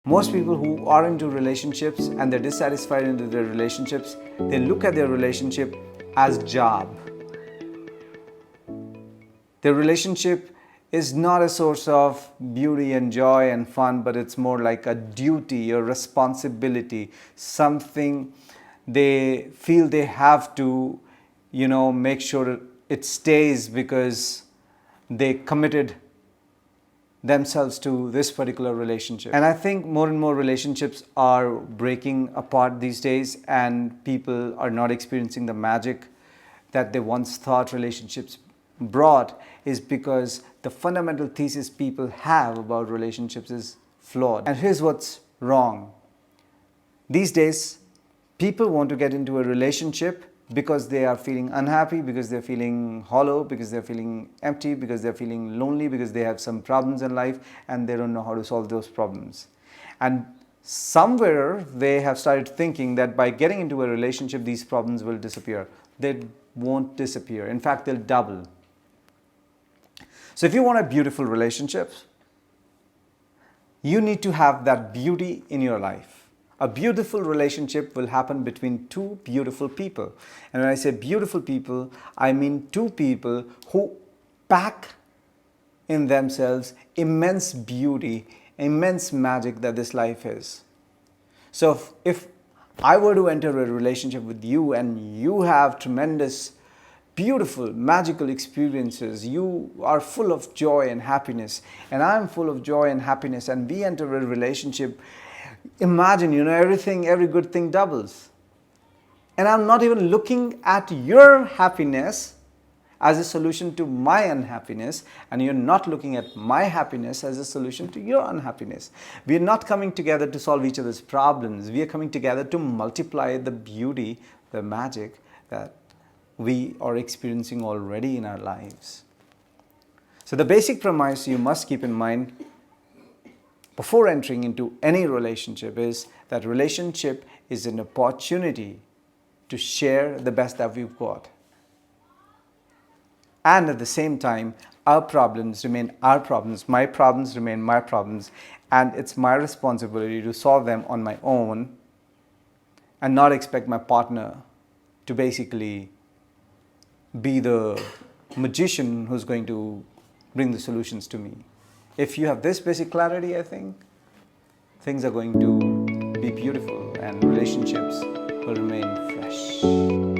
Most people who are into relationships and they're dissatisfied into their relationships, they look at their relationship as job. Their relationship is not a source of beauty and joy and fun, but it's more like a duty, a responsibility, something they feel they have to, make sure it stays because they committed themselves to this particular relationship. And I think more and more relationships are breaking apart these days, and people are not experiencing the magic that they once thought relationships brought, is because the fundamental thesis people have about relationships is flawed. And here's what's wrong. These days, people want to get into a relationship because they are feeling unhappy, because they're feeling hollow, because they're feeling empty, because they're feeling lonely, because they have some problems in life and they don't know how to solve those problems. And somewhere they have started thinking that by getting into a relationship, these problems will disappear. They won't disappear. In fact, they'll double. So if you want a beautiful relationship, you need to have that beauty in your life. A beautiful relationship will happen between two beautiful people. And when I say beautiful people, I mean two people who pack in themselves immense beauty, immense magic that this life is. So if I were to enter a relationship with you and you have tremendous, beautiful, magical experiences, you are full of joy and happiness, and I'm full of joy and happiness, and we enter a relationship, imagine, every good thing doubles. And I'm not even looking at your happiness as a solution to my unhappiness, and you're not looking at my happiness as a solution to your unhappiness. We are not coming together to solve each other's problems. We are coming together to multiply the beauty, the magic that we are experiencing already in our lives. So the basic premise you must keep in mind before entering into any relationship is that relationship is an opportunity to share the best that we've got. And at the same time, our problems remain our problems, my problems remain my problems, and it's my responsibility to solve them on my own and not expect my partner to basically be the magician who's going to bring the solutions to me. If you have this basic clarity, I think things are going to be beautiful and relationships will remain fresh.